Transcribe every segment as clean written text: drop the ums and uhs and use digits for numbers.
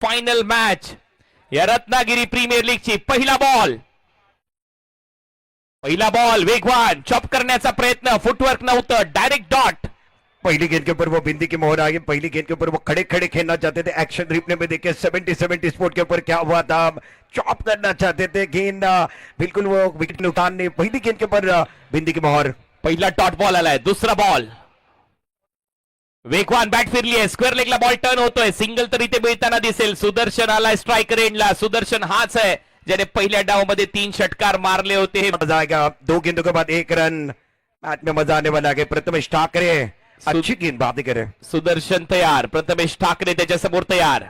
Final match या Ratnagiri premier लीगची. पहिला ball वेगवान चॉप करण्याचा प्रयत्न, फुटवर्क नव्हतं, डायरेक्ट डॉट. पहली गेंद के ऊपर वो बिंदी की मोहर आई. पहली गेंद के ऊपर वो खड़े खड़े खेलना चाहते थे. एक्शन रिप्ले में देखिए 70 स्पोर्ट के ऊपर क्या हुआ था. चॉप करना चाहते थे गेंद, बिल्कुल वो विकेट नुकसान नहीं. पहली गेंद के ऊपर बिंदी की मोहर. पहिला डॉट बॉल आलाय. दुसरा बॉल वेगवान बॅट फिरली आहे. स्क्वेअर लेगला बॉल टर्न होतोय. सिंगल तर इथे मिळताना दिसेल. सुदर्शन आलाय स्ट्रायकर एंडला. सुदर्शन हाच आहे ज्याने पहिल्या डाव मध्ये 3 षटकार मारले होते. मजा आएगा. 2 गेंदों के बाद 1 रन. मैच में मजा आने वाला है. प्रथमेश ठाकरे अच्छी गेंदबाजी करे. सुदर्शन तयार. प्रथमेश ठाकरे त्याच्या समोर तयार.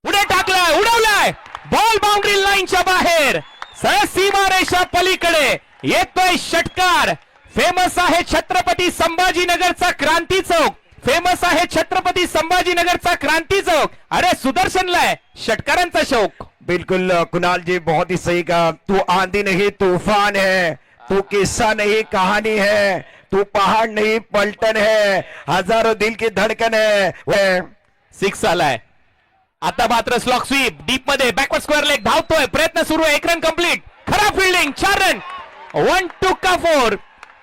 पुढे टाकलाय, उडवलाय. बॉल बाउंड्री लाईनच्या बाहेर, सीमारेषा पलीकडे येतोय षटकार. फेमस आहे छत्रपती संभाजीनगरचा क्रांती चौक. फेमस आहे छत्रपती संभाजीनगरचा क्रांती चौक. अरे सुदर्शनला आहे षटकारांचा शौक. बिल्कुल कुणाल जी, बहुत ही सही कहा. तू आंधी नहीं तूफान है, तू किस्सा नहीं कहानी है, तू पहाड़ नहीं पलटन है, हजारों दिल की धड़कन है. 6 आलाय. आता मात्र स्लॉक स्वीप डीप मध्ये बॅकवर्ड स्क्वेअर लेग धावतोय. प्रयत्न सुरू आहे. 1 रन कंप्लीट. खराब फिल्डिंग. 4 रन. 1 टुका 4.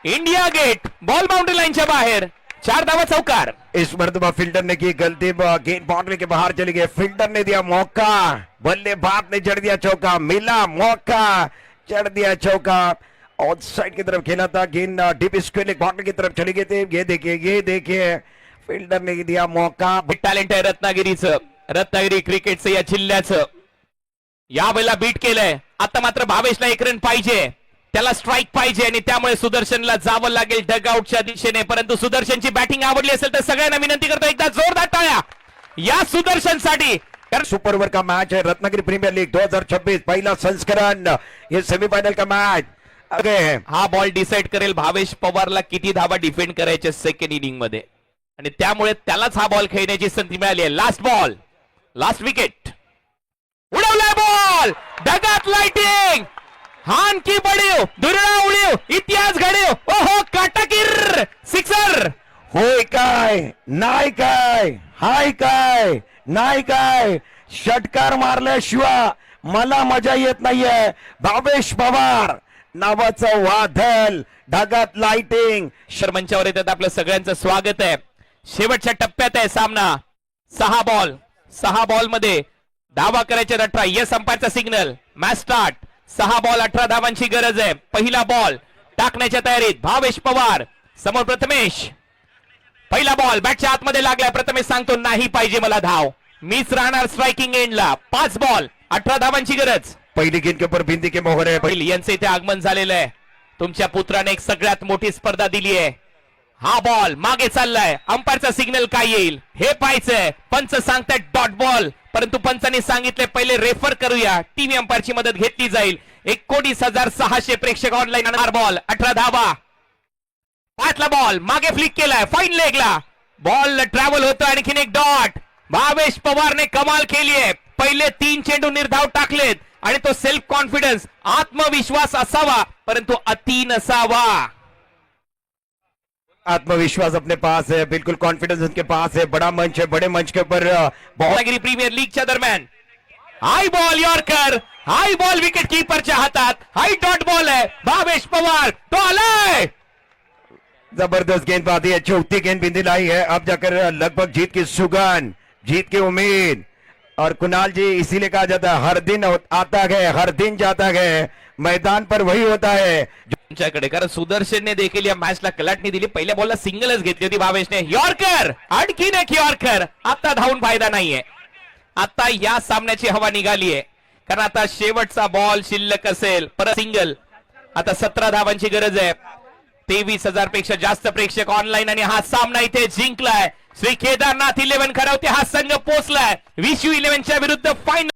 इंडिया गेट बॉल बाउंड्री लाईनच्या बाहेर. 4 धावा चौकार. इस मर्तबा फील्डर ने की गलती. गेंद बाउंड्री के बाहर चली गई. फील्डर ने दिया मौका, बल्लेबाज ने जड़ दिया चौका. मिला मौका, जड़ दिया चौका. आउट साइड की तरफ खेला था. गेंद डीप स्क्वेयर लेग बाउंड्री की तरफ चली गई थी. ये देखिए फील्डर ने दिया मौका. टॅलेंट आहे रत्नागिरीचं. रत्नागिरी क्रिकेटचं या जिल्ह्याचं. या वेळेला बीट केलंय. आता मात्र भावेशला 1 रन पाहिजे. त्याला स्ट्राईक पाहिजे आणि त्यामुळे सुदर्शनला जावं लागेल डगआउटच्या दिशेने. परंतु सुदर्शनची बॅटिंग आवडली असेल तर सगळ्यांना विनंती करतो एकदा जोरदार टाळ्या या सुदर्शनसाठी. सुपर ओवर का मैच है. रत्नागिरी प्रीमियर लीग 2026 पहला संस्करण. ये सेमीफाइनल का मैच आगे है. हा बॉल डिसाइड करेल भावेश पवारला किती धावा डिफेंड करायचे सेकंड इनिंग मध्ये, आणि त्यामुळे त्यालाच हा बॉल खेळण्याची संधी मिळाली आहे. Last ball, last wicket. उडवलाय बॉल. ढगात लाइटिंग. हान की बडीव, दुर्ळा उडीव, इतिहास घडीव. ओहो काटाकीर सिक्सर. होय काय नाही काय, हाय काय नाही काय, षटकार मारल्याशिवाय मला मजा येत नाहीये. भावेश पवार नावाचं वादळ. ढगात लाइटिंग. शर्मंचावर येतात. आपलं सगळ्यांचं स्वागत आहे. शेवटच्या टप्प्यात आहे सामना. 6 बॉल मध्ये धावा करायचे 18. यस अंपायरचा सिग्नल. Match start. 6 बॉल 18 धावांची गरज आहे. पहिला बॉल टाकण्याच्या तयारीत भावेश पवार. समोर प्रथमेश. पहिला बॉल बॅटच्या आतमध्ये लागलाय. प्रथमेश सांगतो नाही पाहिजे मला धाव, मीच राहणार स्ट्रायकिंग एंडला. 5 बॉल 18 धावांची गरज. पहिली गेंद के ऊपर बिंदी के मोहर है. पहिली यांचे इथे आगमन झालेलं आहे. तुमच्या पुत्राने एक सगळ्यात मोठी स्पर्धा दिली आहे. हा बॉल मागे चाललाय. अंपायरचा सिग्नल काय येईल हे पाहायचंय. पंच सांगतायत डॉट बॉल, परंतु पंचांनी सांगितले पहिले रेफर करूया. टीव्ही अंपायरची मदत घेतली जाईल. 19,600 प्रेक्षक ऑनलाईन. बॉल 18 धावा. 5ला बॉल मागे फ्लिक केलाय. फाईन लेगला बॉल ट्रॅव्हल होतो. आणखीन एक डॉट. भावेश पवारने कमाल केली आहे. पहिले 3 चेंडू निर्धाव टाकलेत आणि तो सेल्फ कॉन्फिडन्स, आत्मविश्वास असावा परंतु अति नसावा. आत्मविश्वास अपने पास है, बिल्कुल कॉन्फिडेंस उनके पास है. बड़ा मंच है, बड़े मंच के ऊपर रत्नागिरी प्रीमियर लीगच्या दरम्यान हाय बॉल यॉर्कर. हाय बॉल विकेट कीपरच्या हातात. हाय डॉट बॉल आहे. भावेश पवार तो आलाय. जबरदस्त गेंदबाजी है. चौथी गेंद बिंदी लाई है. अब जाकर लगभग जीत की सुगंध, जीत की उम्मीद. और कुणाल जी इसीलिए कहा जाता है हर दिन आता है हर दिन जाता है, मैदान पर वही होता है. तुमच्याकडे कारण सुदर्शनने देखील या मॅचला कलाटणी दिली. पहिल्या बॉलला सिंगलच घेतली होती भावेशने. यॉर्कर, आणखीन एक यॉर्कर. आता धावून फायदा नाहीये. आता या सामन्याची हवा निघाली आहे, कारण आता शेवटचा बॉल शिल्लक असेल. परत सिंगल. आता 17 धावांची गरज आहे. 23,000 पेक्षा जास्त प्रेक्षक ऑनलाईन आणि हा सामना इथे जिंकलाय. श्री केदारनाथ 11 खरवते हा संघ पोहोचलाय. विशू 11च्या विरुद्ध फायनल.